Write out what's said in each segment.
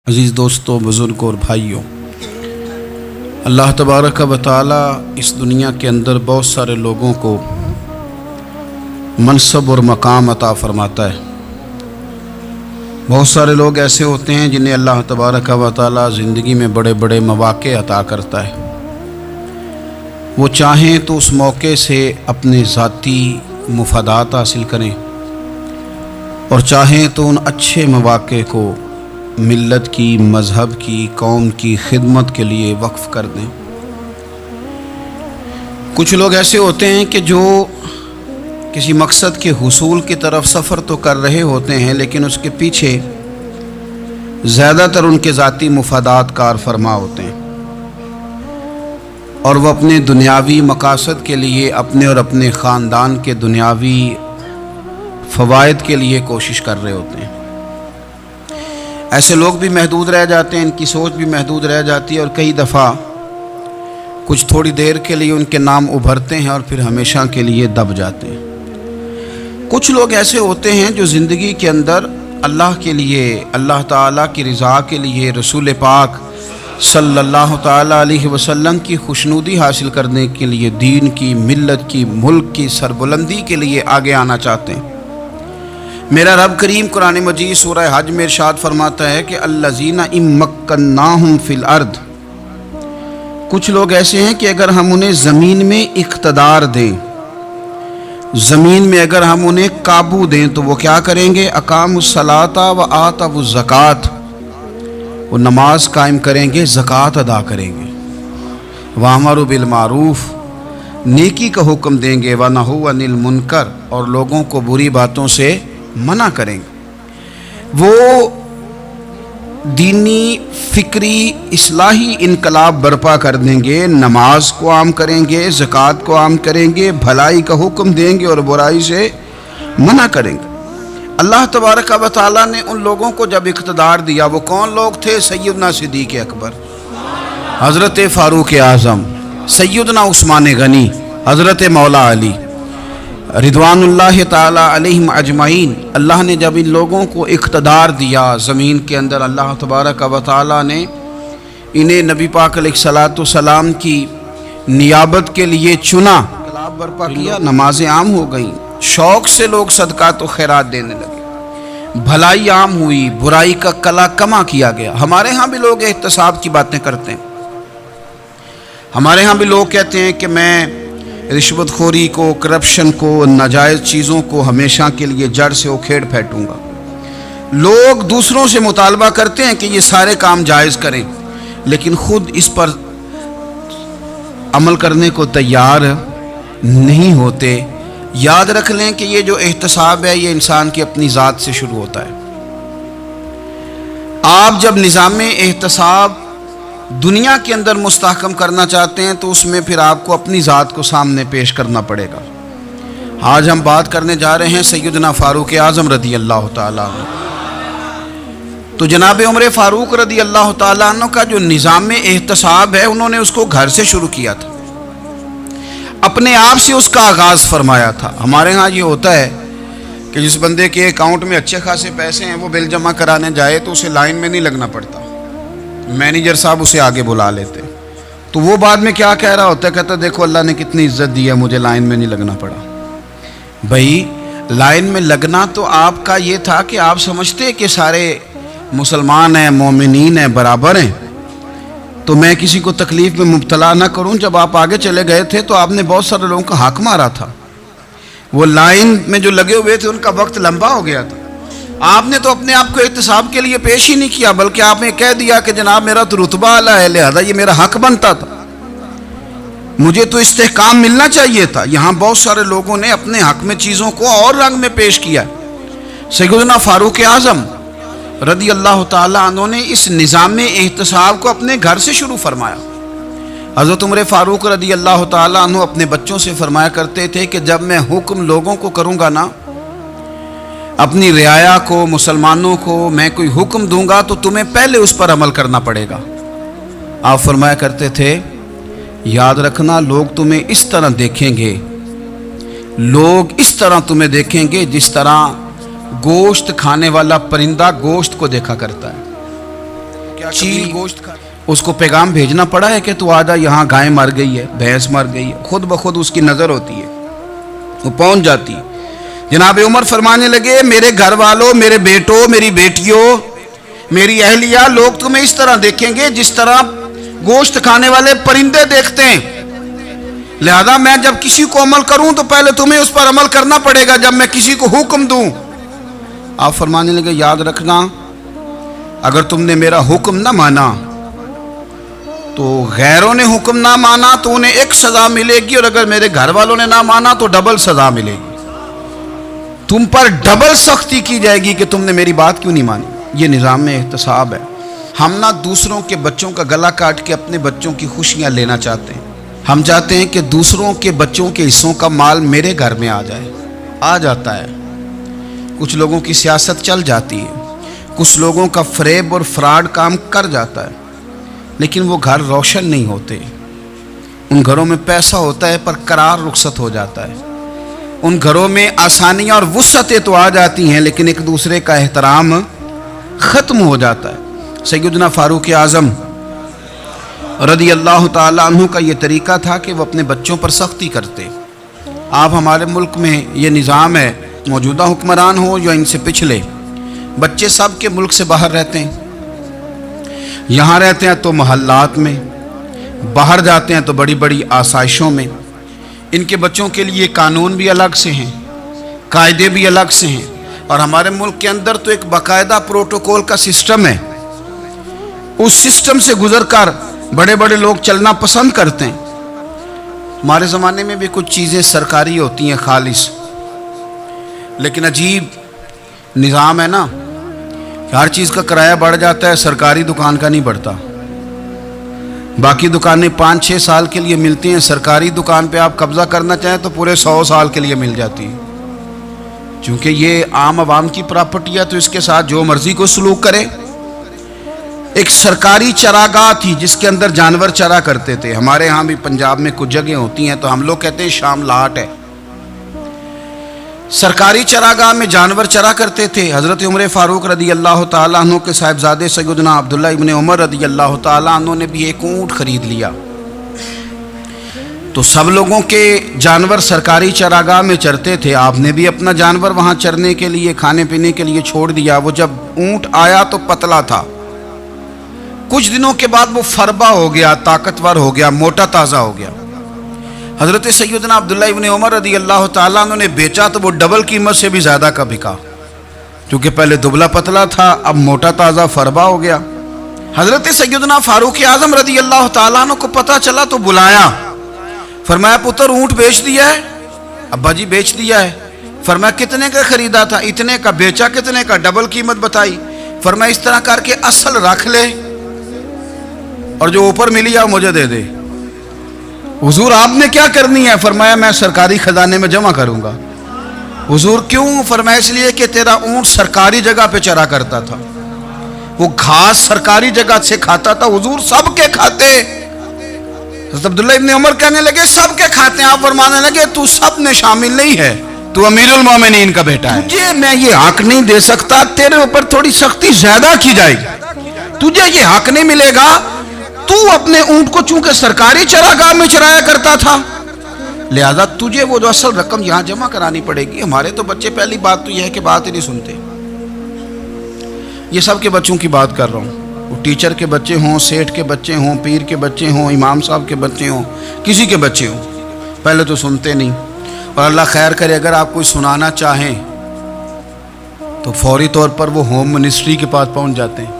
عزیز دوستوں، بزرگوں اور بھائیوں، اللہ تبارک و تعالی اس دنیا کے اندر بہت سارے لوگوں کو منصب اور مقام عطا فرماتا ہے۔ بہت سارے لوگ ایسے ہوتے ہیں جنہیں اللہ تبارک و تعالی زندگی میں بڑے بڑے مواقع عطا کرتا ہے۔ وہ چاہیں تو اس موقع سے اپنے ذاتی مفادات حاصل کریں اور چاہیں تو ان اچھے مواقع کو ملت کی، مذہب کی، قوم کی خدمت کے لیے وقف کر دیں۔ کچھ لوگ ایسے ہوتے ہیں کہ جو کسی مقصد کے حصول کی طرف سفر تو کر رہے ہوتے ہیں، لیکن اس کے پیچھے زیادہ تر ان کے ذاتی مفادات کار فرما ہوتے ہیں اور وہ اپنے دنیاوی مقاصد کے لیے، اپنے اور اپنے خاندان کے دنیاوی فوائد کے لیے کوشش کر رہے ہوتے ہیں۔ ایسے لوگ بھی محدود رہ جاتے ہیں، ان کی سوچ بھی محدود رہ جاتی ہے اور کئی دفعہ کچھ تھوڑی دیر کے لیے ان کے نام ابھرتے ہیں اور پھر ہمیشہ کے لیے دب جاتے ہیں۔ کچھ لوگ ایسے ہوتے ہیں جو زندگی کے اندر اللہ کے لیے، اللہ تعالیٰ کی رضا کے لیے، رسول پاک صلی اللہ تعالیٰ علیہ وسلم کی خوشنودی حاصل کرنے کے لیے، دین کی، ملت کی، ملک کی سربلندی کے لیے آگے آنا چاہتے ہیں۔ میرا رب کریم قرآن مجید سورہ حج میں ارشاد فرماتا ہے کہ الذین ان مکناہم فی الارض، کچھ لوگ ایسے ہیں کہ اگر ہم انہیں زمین میں اقتدار دیں، زمین میں اگر ہم انہیں قابو دیں تو وہ کیا کریں گے؟ اقاموا الصلاۃ و آتوا الزکوٰۃ، وہ نماز قائم کریں گے، زکوٰۃ ادا کریں گے، وامروا بالمعروف، نیکی کا حکم دیں گے، ونہوا عن المنکر، اور لوگوں کو بری باتوں سے منع کریں گے۔ وہ دینی، فکری، اصلاحی انقلاب برپا کر دیں گے، نماز کو عام کریں گے، زکوٰۃ کو عام کریں گے، بھلائی کا حکم دیں گے اور برائی سے منع کریں گے۔ اللہ تبارک و تعالیٰ نے ان لوگوں کو جب اقتدار دیا، وہ کون لوگ تھے؟ سیدنا صدیق اکبر، حضرت فاروق اعظم، سیدنا عثمان غنی، حضرت مولا علی رضوان اللہ تعالی علیہم اجمعین۔ اللہ نے جب ان لوگوں کو اقتدار دیا زمین کے اندر، اللہ تبارک و تعالی نے انہیں نبی پاک علیہ الصلاۃ والسلام کی نیابت کے لیے چنا، انقلاب برپا کیا، نمازیں عام ہو گئیں، شوق سے لوگ صدقات و خیرات دینے لگے، بھلائی عام ہوئی، برائی کا کلا کما کیا گیا۔ ہمارے ہاں بھی لوگ احتساب کی باتیں کرتے ہیں، ہمارے ہاں بھی لوگ کہتے ہیں کہ میں رشوت خوری کو، کرپشن کو، ناجائز چیزوں کو ہمیشہ کے لیے جڑ سے اکھیڑ پھینٹوں گا۔ لوگ دوسروں سے مطالبہ کرتے ہیں کہ یہ سارے کام جائز کریں، لیکن خود اس پر عمل کرنے کو تیار نہیں ہوتے۔ یاد رکھ لیں کہ یہ جو احتساب ہے، یہ انسان کی اپنی ذات سے شروع ہوتا ہے۔ آپ جب نظام احتساب دنیا کے اندر مستحکم کرنا چاہتے ہیں تو اس میں پھر آپ کو اپنی ذات کو سامنے پیش کرنا پڑے گا۔ آج ہم بات کرنے جا رہے ہیں سیدنا فاروق اعظم رضی اللہ تعالیٰ عنہ۔ تو جناب عمر فاروق رضی اللہ تعالیٰ عنہ کا جو نظام احتساب ہے، انہوں نے اس کو گھر سے شروع کیا تھا، اپنے آپ سے اس کا آغاز فرمایا تھا۔ ہمارے ہاں یہ ہوتا ہے کہ جس بندے کے اکاؤنٹ میں اچھے خاصے پیسے ہیں، وہ بل جمع کرانے جائے تو اسے لائن میں نہیں لگنا پڑتا، مینیجر صاحب اسے آگے بلا لیتے، تو وہ بعد میں کیا کہہ رہا ہوتا ہے؟ کہتا دیکھو اللہ نے کتنی عزت دی ہے، مجھے لائن میں نہیں لگنا پڑا۔ بھائی لائن میں لگنا تو آپ کا یہ تھا کہ آپ سمجھتے کہ سارے مسلمان ہیں، مومنین ہیں، برابر ہیں، تو میں کسی کو تکلیف میں مبتلا نہ کروں۔ جب آپ آگے چلے گئے تھے تو آپ نے بہت سارے لوگوں کا حق مارا تھا، وہ لائن میں جو لگے ہوئے تھے ان کا وقت لمبا ہو گیا تھا۔ آپ نے تو اپنے آپ کو احتساب کے لیے پیش ہی نہیں کیا، بلکہ آپ نے کہہ دیا کہ جناب میرا تو رتبہ اعلیٰ ہے، لہذا یہ میرا حق بنتا تھا، مجھے تو استحکام ملنا چاہیے تھا۔ یہاں بہت سارے لوگوں نے اپنے حق میں چیزوں کو اور رنگ میں پیش کیا۔ سیدنا فاروق اعظم رضی اللہ تعالیٰ عنہ نے اس نظام احتساب کو اپنے گھر سے شروع فرمایا۔ حضرت عمر فاروق رضی اللہ تعالیٰ عنہ اپنے بچوں سے فرمایا کرتے تھے کہ جب میں حکم لوگوں کو کروں گا نا، اپنی رعایا کو، مسلمانوں کو میں کوئی حکم دوں گا تو تمہیں پہلے اس پر عمل کرنا پڑے گا۔ آپ فرمایا کرتے تھے یاد رکھنا، لوگ تمہیں اس طرح دیکھیں گے، لوگ اس طرح تمہیں دیکھیں گے جس طرح گوشت کھانے والا پرندہ گوشت کو دیکھا کرتا ہے۔ چیل گوشت کھا اس کو پیغام بھیجنا پڑا ہے کہ تو آجا یہاں گائے مر گئی ہے، بھینس مر گئی ہے، خود بخود اس کی نظر ہوتی ہے، وہ پہنچ جاتی ہے۔ جناب عمر فرمانے لگے میرے گھر والوں، میرے بیٹوں، میری بیٹیوں، میری اہلیہ، لوگ تمہیں اس طرح دیکھیں گے جس طرح گوشت کھانے والے پرندے دیکھتے ہیں، لہذا میں جب کسی کو عمل کروں تو پہلے تمہیں اس پر عمل کرنا پڑے گا جب میں کسی کو حکم دوں۔ آپ فرمانے لگے یاد رکھنا اگر تم نے میرا حکم نہ مانا تو غیروں نے حکم نہ مانا تو انہیں ایک سزا ملے گی، اور اگر میرے گھر والوں نے نہ مانا تو ڈبل سزا ملے گی، تم پر ڈبل سختی کی جائے گی کہ تم نے میری بات کیوں نہیں مانی۔ یہ نظام احتساب ہے۔ ہم نہ دوسروں کے بچوں کا گلا کاٹ کے اپنے بچوں کی خوشیاں لینا چاہتے ہیں، ہم چاہتے ہیں کہ دوسروں کے بچوں کے حصوں کا مال میرے گھر میں آ جائے، آ جاتا ہے۔ کچھ لوگوں کی سیاست چل جاتی ہے، کچھ لوگوں کا فریب اور فراڈ کام کر جاتا ہے، لیکن وہ گھر روشن نہیں ہوتے۔ ان گھروں میں پیسہ ہوتا ہے پر قرار رخصت ہو جاتا ہے، ان گھروں میں آسانیاں اور وسعتیں تو آ جاتی ہیں لیکن ایک دوسرے کا احترام ختم ہو جاتا ہے۔ سیدنا فاروق اعظم رضی اللہ تعالیٰ عنہ کا یہ طریقہ تھا کہ وہ اپنے بچوں پر سختی کرتے۔ آپ ہمارے ملک میں یہ نظام ہے، موجودہ حکمران ہو یا ان سے پچھلے، بچے سب کے ملک سے باہر رہتے ہیں، یہاں رہتے ہیں تو محلات میں، باہر جاتے ہیں تو بڑی بڑی آسائشوں میں۔ ان کے بچوں کے لیے قانون بھی الگ سے ہیں، قاعدے بھی الگ سے ہیں، اور ہمارے ملک کے اندر تو ایک باقاعدہ پروٹوکول کا سسٹم ہے، اس سسٹم سے گزر کر بڑے بڑے لوگ چلنا پسند کرتے ہیں۔ ہمارے زمانے میں بھی کچھ چیزیں سرکاری ہوتی ہیں خالص، لیکن عجیب نظام ہے نا، ہر چیز کا کرایہ بڑھ جاتا ہے، سرکاری دکان کا نہیں بڑھتا۔ باقی دکانیں 5-6 سال کے لیے ملتی ہیں، سرکاری دکان پہ آپ قبضہ کرنا چاہیں تو پورے 100 سال کے لیے مل جاتی ہے، چونکہ یہ عام عوام کی پراپرٹی ہے تو اس کے ساتھ جو مرضی کو سلوک کرے۔ ایک سرکاری چراگاہ تھی جس کے اندر جانور چرا کرتے تھے، ہمارے ہاں بھی پنجاب میں کچھ جگہیں ہوتی ہیں تو ہم لوگ کہتے ہیں شام لاٹ ہے، سرکاری چراگاہ میں جانور چرا کرتے تھے۔ حضرت عمر فاروق رضی اللہ تعالیٰ عنہ کے صاحبزادے سیدنا عبداللہ ابن عمر رضی اللہ تعالیٰ عنہ نے بھی ایک اونٹ خرید لیا، تو سب لوگوں کے جانور سرکاری چراگاہ میں چرتے تھے، آپ نے بھی اپنا جانور وہاں چرنے کے لیے، کھانے پینے کے لیے چھوڑ دیا۔ وہ جب اونٹ آیا تو پتلا تھا، کچھ دنوں کے بعد وہ فربا ہو گیا، طاقتور ہو گیا، موٹا تازہ ہو گیا۔ حضرت سیدنا عبداللہ ابن عمر رضی اللہ تعالیٰ عنہ نے بیچا تو وہ ڈبل قیمت سے بھی زیادہ کا بکا، کیونکہ پہلے دبلا پتلا تھا، اب موٹا تازہ فربا ہو گیا۔ حضرت سیدنا فاروق اعظم رضی اللہ تعالیٰ عنہ کو پتہ چلا تو بلایا، فرمایا پتر اونٹ بیچ دیا ہے؟ ابا جی بیچ دیا ہے۔ فرمایا کتنے کا خریدا تھا؟ اتنے کا۔ بیچا کتنے کا؟ ڈبل قیمت بتائی۔ فرمایا اس طرح کر کے اصل رکھ لے اور جو اوپر ملی ہے مجھے دے دے۔ حضور آپ نے کیا کرنی ہے؟ فرمایا میں سرکاری خزانے میں جمع کروں گا۔ حضور کیوں؟ فرمایا اس لیے کہ تیرا اونٹ سرکاری جگہ پہ چرا کرتا تھا، وہ گھاس سرکاری جگہ سے کھاتا تھا۔ حضور سب کے کھاتے۔ حضرت عبداللہ ابن عمر کہنے لگے سب کے کھاتے ہیں۔ آپ فرمانے لگے تو سب میں شامل نہیں ہے، تو امیر المومنین کا بیٹا ہے، تجھے میں یہ حق نہیں دے سکتا، تیرے اوپر تھوڑی سختی زیادہ کی جائے گی، تجھے یہ حق نہیں ملے گا۔ تو اپنے اونٹ کو چونکہ سرکاری چراگاہ میں چرایا کرتا تھا، لہذا تجھے وہ جو اصل رقم یہاں جمع کرانی پڑے گی۔ ہمارے تو بچے پہلی بات تو یہ ہے کہ بات ہی نہیں سنتے۔ یہ سب کے بچوں کی بات کر رہا ہوں، وہ ٹیچر کے بچے ہوں، سیٹھ کے بچے ہوں، پیر کے بچے ہوں، امام صاحب کے بچے ہوں، کسی کے بچے ہوں، پہلے تو سنتے نہیں۔ اور اللہ خیر کرے اگر آپ کوئی سنانا چاہیں تو فوری طور پر وہ ہوم منسٹری کے پاس پہنچ جاتے ہیں،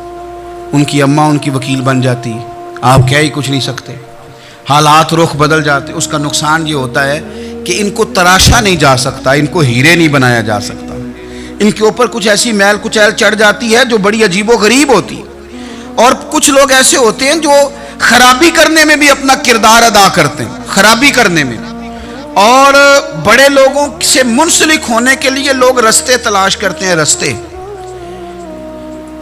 ان کی اماں ان کی وکیل بن جاتی، آپ کیا ہی کچھ نہیں سکتے، حالات رخ بدل جاتے۔ اس کا نقصان یہ ہوتا ہے کہ ان کو تراشا نہیں جا سکتا، ان کو ہیرے نہیں بنایا جا سکتا، ان کے اوپر کچھ ایسی میل کچیل چڑھ جاتی ہے جو بڑی عجیب و غریب ہوتی۔ اور کچھ لوگ ایسے ہوتے ہیں جو خرابی کرنے میں بھی اپنا کردار ادا کرتے ہیں، خرابی کرنے میں، اور بڑے لوگوں سے منسلک ہونے کے لیے لوگ رستے تلاش کرتے ہیں، رستے۔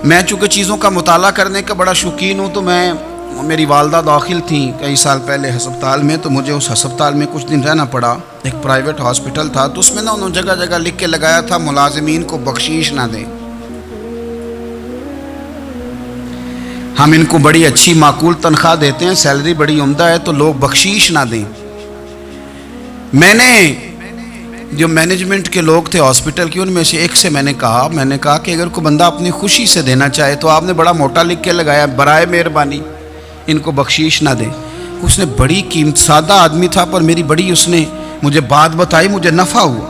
میں چونکہ چیزوں کا مطالعہ کرنے کا بڑا شوقین ہوں، تو میری والدہ داخل تھیں کئی سال پہلے ہسپتال میں، تو مجھے اس ہسپتال میں کچھ دن رہنا پڑا، ایک پرائیویٹ ہاسپٹل تھا، تو اس میں نا انہوں نے جگہ جگہ لکھ کے لگایا تھا ملازمین کو بخشیش نہ دیں۔ ہم ان کو بڑی اچھی معقول تنخواہ دیتے ہیں, سیلری بڑی عمدہ ہے, تو لوگ بخشیش نہ دیں. میں نے جو مینجمنٹ کے لوگ تھے ہاسپٹل کے, ان میں سے ایک سے میں نے کہا کہ اگر کوئی بندہ اپنی خوشی سے دینا چاہے تو آپ نے بڑا موٹا لکھ کے لگایا برائے مہربانی ان کو بخشیش نہ دیں. اس نے بڑی قیمت, سادہ آدمی تھا پر میری بڑی اس نے مجھے بات بتائی, مجھے نفع ہوا.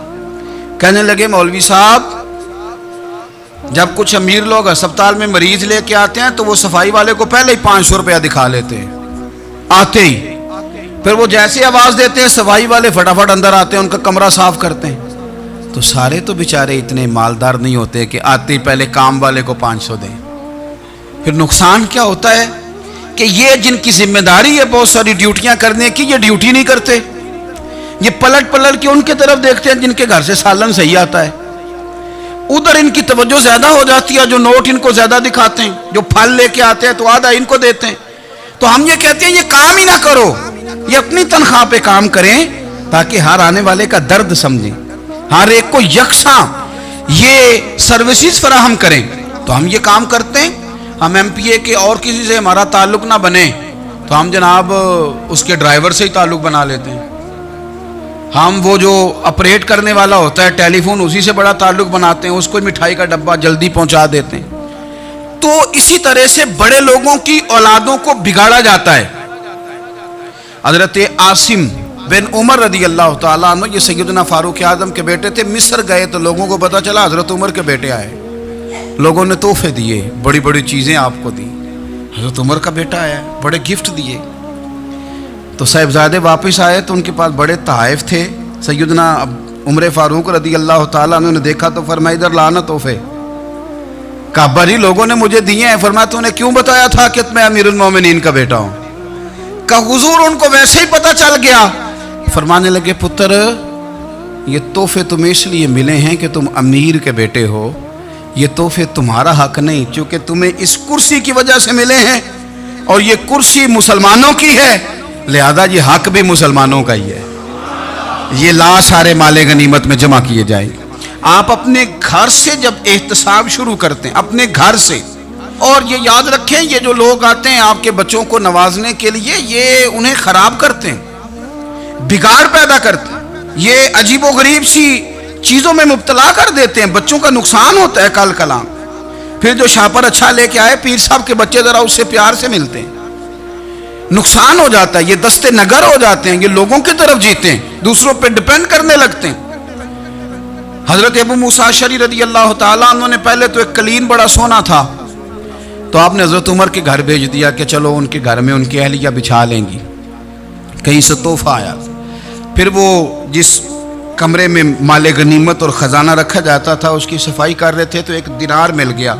کہنے لگے مولوی صاحب جب کچھ امیر لوگ ہسپتال میں مریض لے کے آتے ہیں تو وہ صفائی والے کو پہلے ہی 500 روپیہ دکھا لیتے ہیں آتے ہی, پھر وہ جیسے آواز دیتے ہیں صفائی والے فٹافٹ اندر آتے ہیں, ان کا کمرہ صاف کرتے ہیں. تو سارے تو بیچارے اتنے مالدار نہیں ہوتے کہ آتے ہی پہلے کام والے کو 500 دیں. پھر نقصان کیا ہوتا ہے کہ یہ جن کی ذمہ داری ہے بہت ساری ڈیوٹیاں کرنے کی, یہ ڈیوٹی نہیں کرتے, یہ پلٹ کے ان کے طرف دیکھتے ہیں جن کے گھر سے سالن صحیح آتا ہے, ادھر ان کی توجہ زیادہ ہو جاتی ہے, جو نوٹ ان کو زیادہ دکھاتے ہیں, جو پھل لے کے آتے ہیں تو آدھا ان کو دیتے ہیں. تو ہم یہ کہتے ہیں یہ کام ہی نہ کرو, یہ اپنی تنخواہ پہ کام کریں تاکہ ہر آنے والے کا درد سمجھیں, ہر ایک کو یکساں یہ سروسز فراہم کریں. تو ہم یہ کام کرتے ہیں. ہم ایم پی اے کے اور کسی سے ہمارا تعلق نہ بنے تو ہم جناب اس کے ڈرائیور سے ہی تعلق بنا لیتے ہیں. ہم وہ جو آپریٹ کرنے والا ہوتا ہے ٹیلی فون, اسی سے بڑا تعلق بناتے ہیں, اس کو مٹھائی کا ڈبہ جلدی پہنچا دیتے ہیں. تو اسی طرح سے بڑے لوگوں کی اولادوں کو بگاڑا جاتا ہے. حضرت عاصم بن عمر رضی اللہ تعالیٰ عنہ, یہ سیدنا فاروق اعظم کے بیٹے تھے, مصر گئے تو لوگوں کو پتا چلا حضرت عمر کے بیٹے آئے. لوگوں نے تحفے دیے, بڑی بڑی چیزیں آپ کو دی, حضرت عمر کا بیٹا آیا, بڑے گفٹ دیے. تو صاحبزادے واپس آئے تو ان کے پاس بڑے تحائف تھے. سیدنا عمر فاروق رضی اللہ تعالیٰ عنہ نے دیکھا تو فرمایا ادھر لانا تحفے. کہا بھائی لوگوں نے مجھے دیے ہیں. فرمایا تو نے کیوں بتایا تھا کہ میں امیر المومنین کا بیٹا ہوں؟ کہا حضور ان کو ویسے ہی پتہ چل گیا. فرمانے لگے پتر یہ تحفے تمہیں اس لیے ملے ہیں کہ تم امیر کے بیٹے ہو, یہ تحفے تمہارا حق نہیں, چونکہ تمہیں اس کرسی کی وجہ سے ملے ہیں اور یہ کرسی مسلمانوں کی ہے, لہذا یہ حق بھی مسلمانوں کا ہی ہے. یہ لا سارے مال غنیمت میں جمع کیے جائیں گے. آپ اپنے گھر سے جب احتساب شروع کرتے ہیں, اپنے گھر سے, اور یہ یاد رکھیں یہ جو لوگ آتے ہیں آپ کے بچوں کو نوازنے کے لیے, یہ انہیں خراب کرتے ہیں, بگاڑ پیدا کرتے ہیں, یہ عجیب و غریب سی چیزوں میں مبتلا کر دیتے ہیں, بچوں کا نقصان ہوتا ہے کل کلام. پھر جو شاپر اچھا لے کے آئے پیر صاحب کے بچے ذرا اس سے پیار سے ملتے ہیں, نقصان ہو جاتا ہے, یہ دستے نگر ہو جاتے ہیں, یہ لوگوں کی طرف جیتے ہیں, دوسروں پہ ڈیپینڈ کرنے لگتے ہیں. حضرت ابو موسیٰ اشعری رضی اللہ تعالیٰ عنہ نے پہلے تو ایک قلین بڑا سونا تھا, تو آپ نے حضرت عمر کے گھر بھیج دیا کہ چلو ان کے گھر میں ان کی اہلیہ بچھا لیں گی. کہیں سے تحفہ آیا. پھر وہ جس کمرے میں مال غنیمت اور خزانہ رکھا جاتا تھا اس کی صفائی کر رہے تھے تو ایک دینار مل گیا.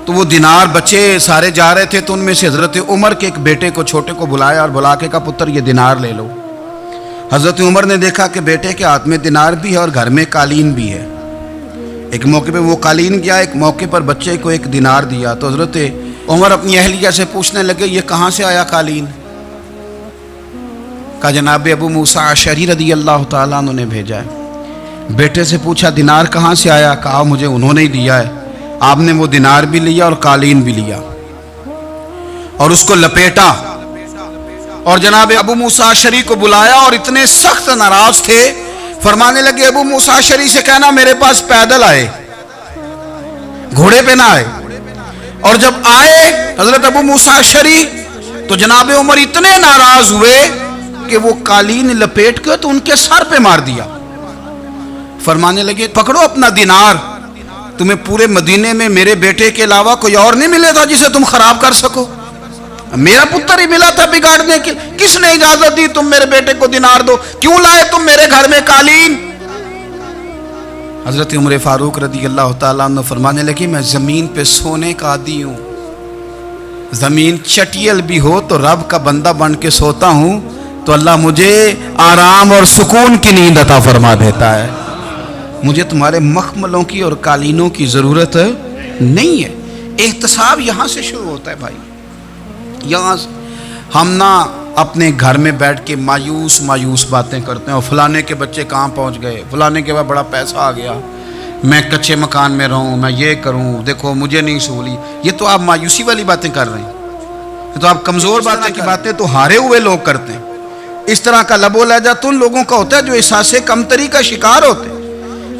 تو وہ دینار بچے سارے جا رہے تھے تو ان میں سے حضرت عمر کے ایک بیٹے کو چھوٹے کو بلایا اور بلا کے کہا پتر یہ دینار لے لو. حضرت عمر نے دیکھا کہ بیٹے کے ہاتھ میں دینار بھی ہے اور گھر میں قالین بھی ہے. ایک موقع پہ وہ قالین گیا, ایک موقع پر بچے کو ایک دینار دیا. تو حضرت عمر اپنی اہلیہ سے پوچھنے لگے یہ کہاں سے آیا قالین؟ کہا جناب ابو موسیٰ اشعری رضی اللہ تعالیٰ عنہ نے بھیجا ہے. بیٹے سے پوچھا دینار کہاں سے آیا؟ کہا مجھے انہوں نے ہی دیا ہے. آپ نے وہ دینار بھی لیا اور قالین بھی لیا اور اس کو لپیٹا اور جناب ابو موسیٰ اشعری کو بلایا اور اتنے سخت ناراض تھے. فرمانے لگے ابو موسیٰ اشعری سے کہنا میرے پاس پیدل آئے, گھوڑے پہ نہ آئے. اور جب آئے حضرت ابو موسیٰ اشعری تو جناب عمر اتنے ناراض ہوئے کہ وہ قالین لپیٹ کے تو ان کے سر پہ مار دیا. فرمانے لگے پکڑو اپنا دینار, تمہیں پورے مدینے میں میرے بیٹے کے علاوہ کوئی اور نہیں ملے تھا جسے تم خراب کر سکو, میرا پتر ہی ملا تھا بگاڑنے کی. کس نے اجازت دی تم میرے بیٹے کو دینار دو؟ کیوں لائے تم میرے گھر میں قالین؟ حضرت عمر فاروق رضی اللہ تعالیٰ عنہ فرمانے لگے میں زمین پہ سونے کا عادی ہوں, زمین چٹیل بھی ہو تو رب کا بندہ بن کے سوتا ہوں تو اللہ مجھے آرام اور سکون کی نیند عطا فرما دیتا ہے. مجھے تمہارے مخملوں کی اور قالینوں کی ضرورت نہیں ہے. احتساب یہاں سے شروع ہوتا ہے بھائی. یہاں ہم نہ اپنے گھر میں بیٹھ کے مایوس باتیں کرتے ہیں, اور فلانے کے بچے کہاں پہنچ گئے, فلانے کے بعد بڑا پیسہ آ گیا, میں کچے مکان میں رہوں، میں یہ کروں، دیکھو مجھے نہیں سہولی. یہ تو آپ مایوسی والی باتیں کر رہے ہیں، یہ تو آپ کمزور باتیں تو ہارے ہوئے لوگ کرتے ہیں. اس طرح کا لب و لہجہ تو ان لوگوں کا ہوتا ہے جو احساس کمتری کا شکار ہوتے ہیں.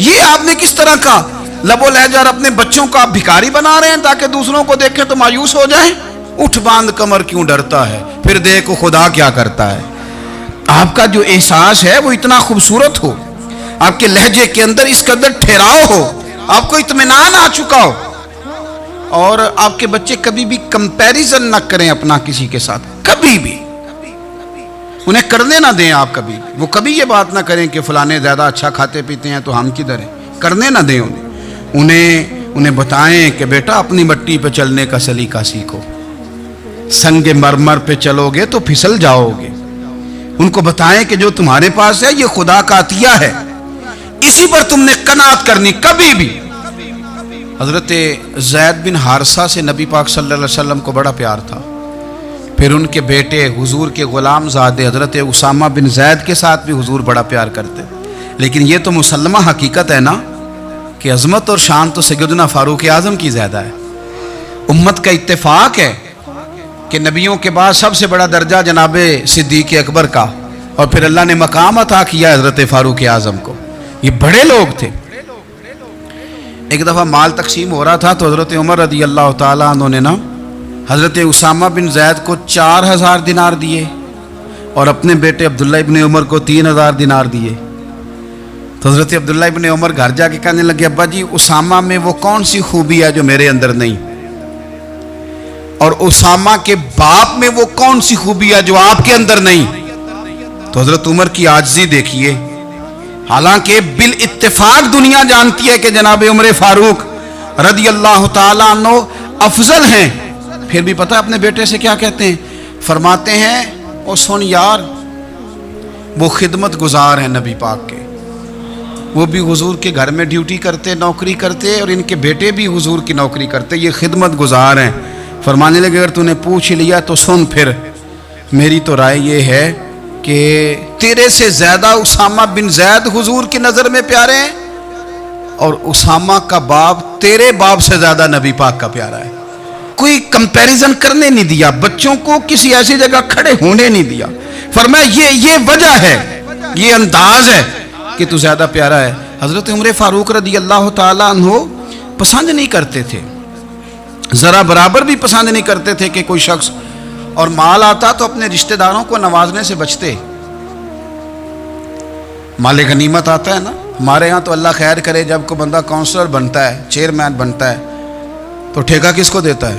یہ آپ نے کس طرح کا لب و لہجہ، اور اپنے بچوں کو آپ بھکاری بنا رہے ہیں تاکہ دوسروں کو دیکھیں تو مایوس ہو جائیں. اٹھ باندھ کمر کیوں ڈرتا ہے، پھر دیکھو خدا کیا کرتا ہے. آپ کا جو احساس ہے وہ اتنا خوبصورت ہو، آپ کے لہجے کے اندر اس قدر ٹھہراؤ ہو، آپ کو اطمینان آ چکا ہو، اور آپ کے بچے کبھی بھی کمپیریزن نہ کریں اپنا کسی کے ساتھ. کبھی بھی انہیں کرنے نہ دیں. آپ کبھی وہ کبھی یہ بات نہ کریں کہ فلانے زیادہ اچھا کھاتے پیتے ہیں تو ہم کدھر ہیں. کرنے نہ دیں انہیں بتائیں کہ بیٹا اپنی مٹی پہ چلنے کا سلیقہ سیکھو، سنگ مرمر پہ چلو گے تو پھسل جاؤ گے. ان کو بتائیں کہ جو تمہارے پاس ہے یہ خدا کا عطیہ ہے، اسی پر تم نے قناعت کرنی. کبھی بھی حضرت زید بن حارثہ سے نبی پاک صلی اللہ علیہ وسلم کو بڑا پیار تھا. پھر ان کے بیٹے حضور کے غلام زادے حضرت اسامہ بن زید کے ساتھ بھی حضور بڑا پیار کرتے. لیکن یہ تو مسلمہ حقیقت ہے نا کہ عظمت اور شان تو سیدنا فاروق اعظم کی زیادہ ہے. امت کا اتفاق ہے کہ نبیوں کے بعد سب سے بڑا درجہ جناب صدیق اکبر کا، اور پھر اللہ نے مقام عطا کیا حضرت فاروق اعظم کو. یہ بڑے لوگ تھے. ایک دفعہ مال تقسیم ہو رہا تھا تو حضرت عمر رضی اللہ تعالیٰ عنہ نے نا حضرت اسامہ بن زید کو 4000 دینار دیے اور اپنے بیٹے عبداللہ ابن عمر کو 3000 دینار دیے. تو حضرت عبداللہ ابن عمر گھر جا کے کہنے لگے ابا جی اسامہ میں وہ کون سی خوبی ہے جو میرے اندر نہیں، اور اسامہ کے باپ میں وہ کون سی خوبی ہے جو آپ کے اندر نہیں. تو حضرت عمر کی عاجزی دیکھیے. حالانکہ بالاتفاق دنیا جانتی ہے کہ جناب عمر فاروق رضی اللہ تعالیٰ عنہ افضل ہیں، پھر بھی پتہ اپنے بیٹے سے کیا کہتے ہیں؟ فرماتے ہیں او سن یار، وہ خدمت گزار ہیں نبی پاک کے، وہ بھی حضور کے گھر میں ڈیوٹی کرتے، نوکری کرتے، اور ان کے بیٹے بھی حضور کی نوکری کرتے، یہ خدمت گزار ہیں. فرمانے لگے اگر تو نے پوچھ لیا تو سن، پھر میری تو رائے یہ ہے کہ تیرے سے زیادہ اسامہ بن زید حضور کی نظر میں پیارے ہیں، اور اسامہ کا باپ تیرے باپ سے زیادہ نبی پاک کا پیارا ہے. کوئی کمپیریزن کرنے نہیں دیا، بچوں کو کسی ایسی جگہ کھڑے ہونے نہیں دیا. فرمایا یہ وجہ ہے، یہ انداز ہے کہ تو زیادہ پیارا ہے. حضرت عمر فاروق رضی اللہ تعالیٰ عنہ پسند نہیں کرتے تھے، ذرا برابر بھی پسند نہیں کرتے تھے کہ کوئی شخص اور مال آتا تو اپنے رشتہ داروں کو نوازنے سے بچتے. مال غنیمت آتا ہے نا ہمارے ہاں تو اللہ خیر کرے، جب کوئی بندہ کونسلر بنتا ہے، چیئرمین بنتا ہے تو ٹھیکہ کس کو دیتا ہے؟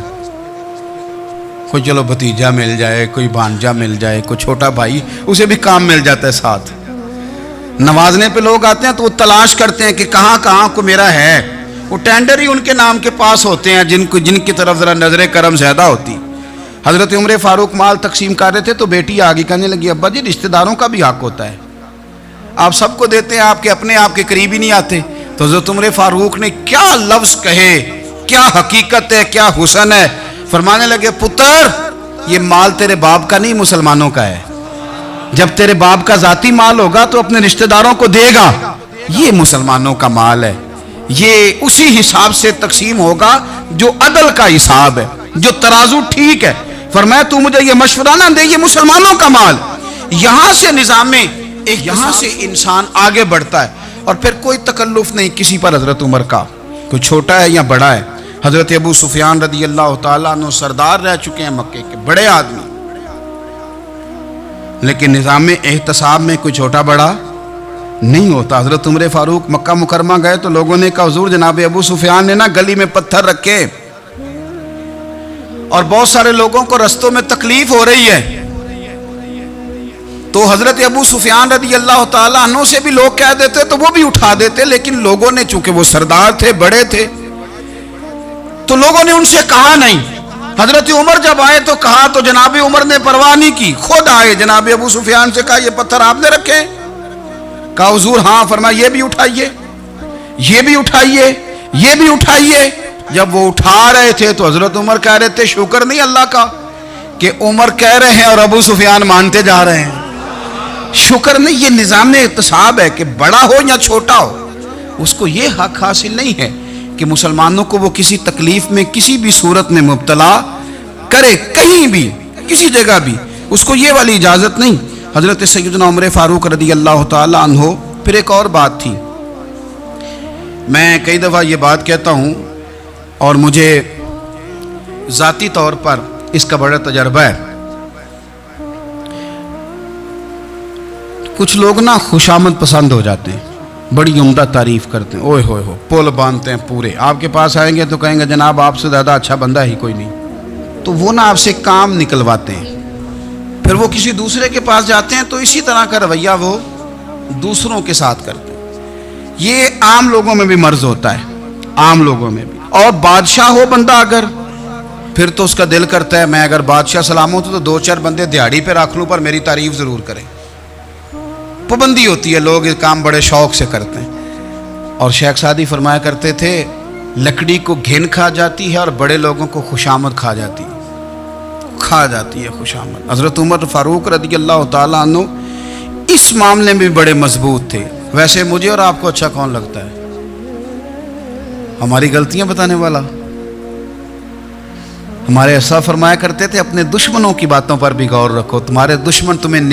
کوئی چلو بھتیجا مل جائے، کوئی بھانجا مل جائے، کوئی چھوٹا بھائی، اسے بھی کام مل جاتا ہے ساتھ. نوازنے پہ لوگ آتے ہیں تو وہ تلاش کرتے ہیں کہ کہاں کہاں کو میرا ہے. وہ ٹینڈر ہی ان کے نام کے پاس ہوتے ہیں جن کی طرف ذرا نظر کرم زیادہ ہوتی. حضرت عمر فاروق مال تقسیم کر رہے تھے تو بیٹی آگے کہنے لگی ابا جی رشتہ داروں کا بھی حق ہوتا ہے، آپ سب کو دیتے ہیں، آپ کے اپنے آپ کے قریب ہی نہیں آتے. تو حضرت عمر فاروق نے کیا لفظ کہے، کیا حقیقت ہے، کیا حسن ہے. فرمانے لگے پتر یہ مال تیرے باپ کا نہیں مسلمانوں کا ہے. جب تیرے باپ کا ذاتی مال ہوگا تو اپنے رشتہ داروں کو دے گا، یہ مسلمانوں کا مال ہے، یہ اسی حساب سے تقسیم ہوگا جو عدل کا حساب ہے، جو ترازو ٹھیک ہے. فرمایا تو مجھے یہ مشورہ نہ دے، یہ مسلمانوں کا مال. یہاں سے نظام یہاں سے انسان آگے بڑھتا ہے، اور پھر کوئی تکلف نہیں کسی پر حضرت عمر کا، کوئی چھوٹا ہے یا بڑا ہے. حضرت ابو سفیان رضی اللہ تعالیٰ عنہ سردار رہ چکے ہیں مکے کے، بڑے آدمی، لیکن نظام احتساب میں کوئی چھوٹا بڑا نہیں ہوتا. حضرت عمر فاروق مکہ مکرمہ گئے تو لوگوں نے کہا حضور جناب ابو سفیان نے نا گلی میں پتھر رکھے اور بہت سارے لوگوں کو رستوں میں تکلیف ہو رہی ہے. تو حضرت ابو سفیان رضی اللہ تعالیٰ عنہ سے بھی لوگ کہہ دیتے تو وہ بھی اٹھا دیتے، لیکن لوگوں نے چونکہ وہ سردار تھے، بڑے تھے، تو لوگوں نے ان سے کہا نہیں. حضرت عمر جب آئے تو کہا تو جناب عمر نے پرواہ نہیں کی، خود آئے جناب ابو سفیان سے کہا یہ پتھر آپ نے رکھے؟ کہا حضور ہاں. فرمایا یہ بھی اٹھائیے، یہ بھی اٹھائیے، یہ بھی اٹھائیے. جب وہ اٹھا رہے تھے تو حضرت عمر کہہ رہے تھے شکر نہیں اللہ کا کہ عمر کہہ رہے ہیں اور ابو سفیان مانتے جا رہے ہیں. شکر نہیں، یہ نظام احتساب ہے کہ بڑا ہو یا چھوٹا ہو، اس کو یہ حق حاصل نہیں ہے کہ مسلمانوں کو وہ کسی تکلیف میں کسی بھی صورت میں مبتلا کرے، کہیں بھی کسی جگہ بھی، اس کو یہ والی اجازت نہیں۔ حضرت سیدنا عمر فاروق رضی اللہ تعالی عنہ۔ پھر ایک اور بات تھی، میں کئی دفعہ یہ بات کہتا ہوں اور مجھے ذاتی طور پر اس کا بڑا تجربہ ہے۔ کچھ لوگ نا خوشامد پسند ہو جاتے ہیں، بڑی عمدہ تعریف کرتے ہیں، اوئے ہوئے ہو پول باندھتے ہیں پورے، آپ کے پاس آئیں گے تو کہیں گے جناب آپ سے زیادہ اچھا بندہ ہی کوئی نہیں، تو وہ نا آپ سے کام نکلواتے ہیں، پھر وہ کسی دوسرے کے پاس جاتے ہیں تو اسی طرح کا رویہ وہ دوسروں کے ساتھ کرتے ہیں۔ یہ عام لوگوں میں بھی مرض ہوتا ہے، عام لوگوں میں بھی۔ اور بادشاہ ہو بندہ اگر، پھر تو اس کا دل کرتا ہے میں اگر بادشاہ سلامت ہوں تو 2-4 بندے دیہڑی پہ رکھ لوں پر میری تعریف ضرور کریں۔ پابندی ہوتی ہے، لوگ یہ کام بڑے شوق سے کرتے ہیں۔ اور شیخ سعدی فرمایا کرتے تھے لکڑی کو گھن کھا جاتی ہے اور بڑے لوگوں کو خوشامد کھا جاتی ہے خوشامد۔ حضرت عمر فاروق رضی اللہ تعالیٰ عنہ اس معاملے میں بڑے مضبوط تھے۔ ویسے مجھے اور آپ کو اچھا کون لگتا ہے؟ ہماری غلطیاں بتانے والا۔ ہمارے ایسا فرمایا کرتے تھے اپنے دشمنوں کی باتوں پر بھی غور رکھو، تمہارے دشمن تمہیں